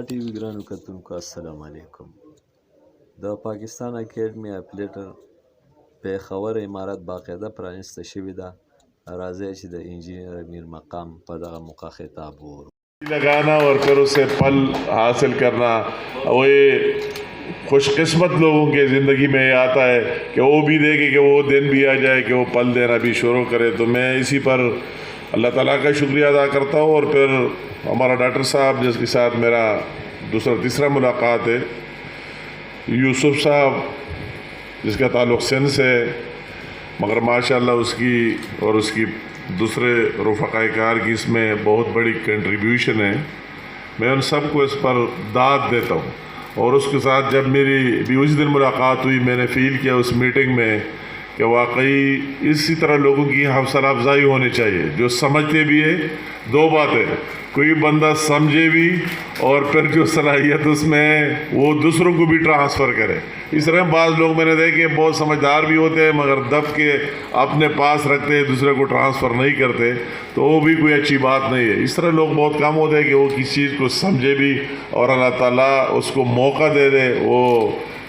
ټي وي ګرانو کتونکو السلام علیکم. د پاکستان اکیډمي اپلیټر پېښور امارت باقاعده پرانیسته شوې ده. راځئ چې د انجینر امیر مقام په دغه موقع خطاب وورو. لگانا اور پھر اس سے پھل حاصل کرنا، وہ خوش قسمت لوگوں کے زندگی میں یہ آتا ہے کہ وہ بھی دیکھے کہ وہ دن بھی آ جائے کہ وہ پھل دینا بھی شروع کرے. تو میں اسی پر اللہ تعالیٰ کا شکریہ ادا کرتا ہوں. اور پھر ہمارا ڈاکٹر صاحب جس کے ساتھ میرا تیسرا ملاقات ہے، یوسف صاحب جس کا تعلق سندھ سے، مگر ماشاءاللہ اس کی اور اس کی دوسرے رفقائے کار کی اس میں بہت بڑی کنٹریبیوشن ہے. میں ان سب کو اس پر داد دیتا ہوں. اور اس کے ساتھ جب میری بھی اسی دن ملاقات ہوئی، میں نے فیل کیا اس میٹنگ میں کہ واقعی اسی طرح لوگوں کی حوصلہ افزائی ہونی چاہیے جو سمجھتے بھی ہے. دو باتیں، کوئی بندہ سمجھے بھی اور پھر جو صلاحیت اس میں وہ دوسروں کو بھی ٹرانسفر کرے. اس طرح بعض لوگ میں نے دیکھے بہت سمجھدار بھی ہوتے ہیں مگر دب کے اپنے پاس رکھتے ہیں، دوسرے کو ٹرانسفر نہیں کرتے، تو وہ بھی کوئی اچھی بات نہیں ہے. اس طرح لوگ بہت کم ہوتے ہیں کہ وہ کسی چیز کو سمجھے بھی اور اللہ تعالیٰ اس کو موقع دے دے، وہ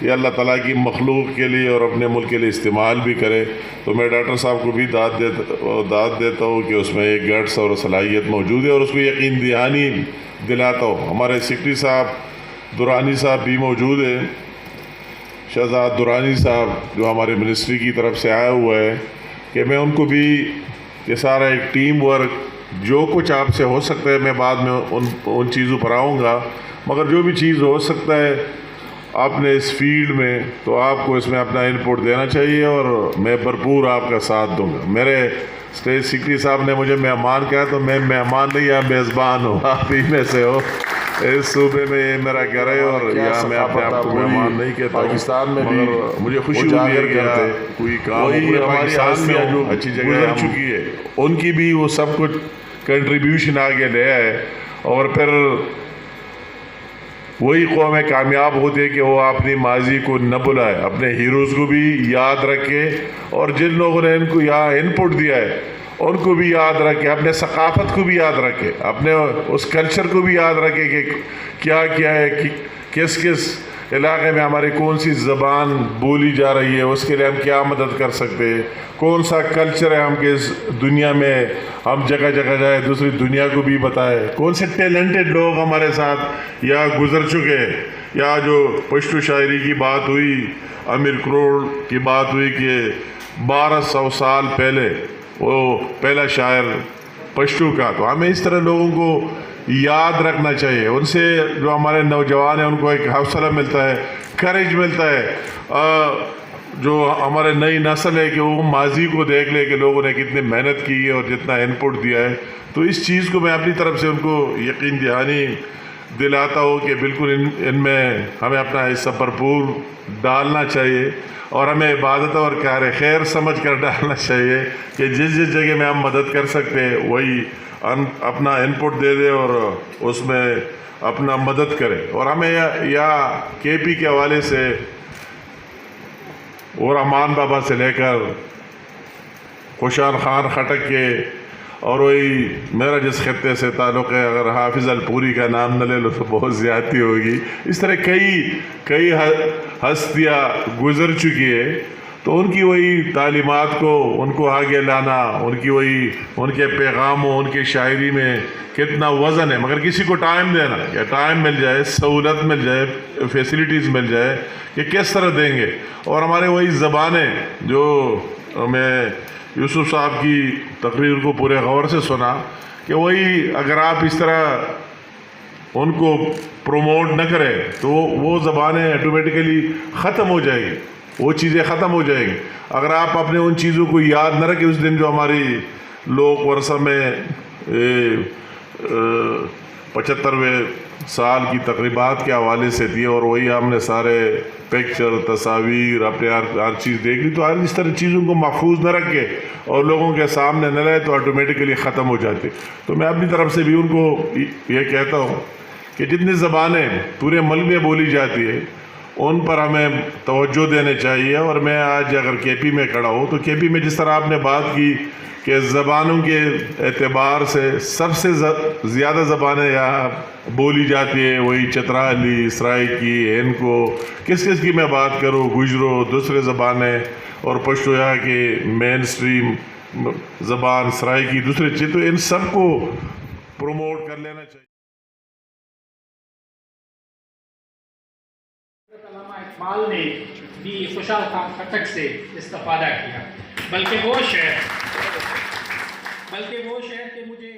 یہ اللہ تعالیٰ کی مخلوق کے لیے اور اپنے ملک کے لیے استعمال بھی کرے. تو میں ڈاکٹر صاحب کو بھی داد دیتا ہوں کہ اس میں ایک گٹس اور صلاحیت موجود ہے اور اس کو یقین دہانی دلاتا ہوں. ہمارے سیکرٹری صاحب درانی صاحب بھی موجود ہیں، شہزاد درانی صاحب جو ہمارے منسٹری کی طرف سے آیا ہوا ہے، کہ میں ان کو بھی یہ سارا ایک ٹیم ورک جو کچھ آپ سے ہو سکتا ہے، میں بعد میں ان چیزوں پر آؤں گا، مگر جو بھی چیز ہو سکتا ہے آپ نے اس فیلڈ میں تو آپ کو اس میں اپنا انپٹ دینا چاہیے اور میں بھرپور آپ کا ساتھ دوں گا. میرے اسٹیٹ سیکرٹری صاحب نے مجھے مہمان کہا تو میں مہمان نہیں یا میزبان ہوں، آپ ہی میں سے ہو. اس صوبے میں یہ میرا گھر ہے اور یہاں میں اپنے آپ کو مہمان نہیں کہتا. پاکستان میں بھی مجھے خوشی ہوئی ہے کہ کوئی کام ہماری ہستیاں جو اچھی جگہ گزر چکی ہے ان کی بھی وہ سب کچھ کنٹریبیوشن آگے لے آئے. اور پھر وہی قومیں کامیاب ہوتی ہے کہ وہ اپنی ماضی کو نہ بلائے، اپنے ہیروز کو بھی یاد رکھے اور جن لوگوں نے ان کو یہاں انپٹ دیا ہے ان کو بھی یاد رکھے، اپنے ثقافت کو بھی یاد رکھے، اپنے اس کلچر کو بھی یاد رکھے کہ کیا کیا ہے، کس کس علاقے میں ہماری کون سی زبان بولی جا رہی ہے، اس کے لیے ہم کیا مدد کر سکتے ہیں، کون سا کلچر ہے ہم کے اس دنیا میں ہم جگہ جگہ جائے دوسری دنیا کو بھی بتائے، کون سے ٹیلنٹڈ لوگ ہمارے ساتھ یا گزر چکے. یا جو پشتو شاعری کی بات ہوئی، امیر کروڑ کی بات ہوئی کہ 1200 سال پہلے وہ پہلا شاعر پشتو کا. تو ہمیں اس طرح لوگوں کو یاد رکھنا چاہیے. ان سے جو ہمارے نوجوان ہیں ان کو ایک حوصلہ ملتا ہے، کریج ملتا ہے. جو ہمارے نئی نسل ہے کہ وہ ماضی کو دیکھ لے کہ لوگوں نے کتنی محنت کی ہے اور جتنا انپٹ دیا ہے. تو اس چیز کو میں اپنی طرف سے ان کو یقین دہانی دلاتا ہوں کہ بالکل ان میں ہمیں اپنا حصہ بھرپور ڈالنا چاہیے اور ہمیں عبادت اور کار خیر سمجھ کر ڈالنا چاہیے کہ جس جس جگہ میں ہم مدد کر سکتے ہیں وہی اپنا انپٹ دے دے اور اس میں اپنا مدد کرے. اور ہمیں یا کے پی کے حوالے سے اور رحمان بابا سے لے کر خوشحال خان خٹک کے اور وہی میرا جس خطے سے تعلق ہے، اگر حافظ الپوری کا نام نہ لے لو تو بہت زیادتی ہوگی. اس طرح کئی ہستیاں گزر چکی ہے. تو ان کی وہی تعلیمات کو ان کو آگے لانا، ان کے پیغاموں، ان کے شاعری میں کتنا وزن ہے. مگر کسی کو ٹائم دینا، یا ٹائم مل جائے، سہولت مل جائے، فیسلٹیز مل جائے کہ کس طرح دیں گے. اور ہمارے وہی زبانیں جو میں یوسف صاحب کی تقریر کو پورے غور سے سنا کہ وہی اگر آپ اس طرح ان کو پروموٹ نہ کریں تو وہ زبانیں آٹومیٹیکلی ختم ہو جائیں گی، وہ چیزیں ختم ہو جائیں گی. اگر آپ اپنے ان چیزوں کو یاد نہ رکھیں، اس دن جو ہماری لوک ورثہ میں 75ویں سال کی تقریبات کے حوالے سے تھی اور وہی ہم نے سارے پکچر، تصاویر، اپنے ہر چیز دیکھ لی، تو اس طرح چیزوں کو محفوظ نہ رکھے اور لوگوں کے سامنے نہ لائے تو آٹومیٹیکلی ختم ہو جاتے. تو میں اپنی طرف سے بھی ان کو یہ کہتا ہوں کہ جتنی زبانیں پورے ملک میں بولی جاتی ہے ان پر ہمیں توجہ دینے چاہیے. اور میں آج اگر کے پی میں کھڑا ہوں تو کے پی میں جس طرح آپ نے بات کی کہ زبانوں کے اعتبار سے سب سے زیادہ زبانیں یہاں بولی جاتی ہیں وہی چترالی، سرائکی، ہینکو، کس کی میں بات کروں، گجرو، دوسرے زبانیں، اور پشتو یہاں کی مین سٹریم زبان سرائکی دوسرے چیز، تو ان سب کو پروموٹ کر لینا چاہیے. علامہ اقبال نے بھی خوشحال خان خٹک سے استفادہ کیا، بلکہ وہ شعر کہ مجھے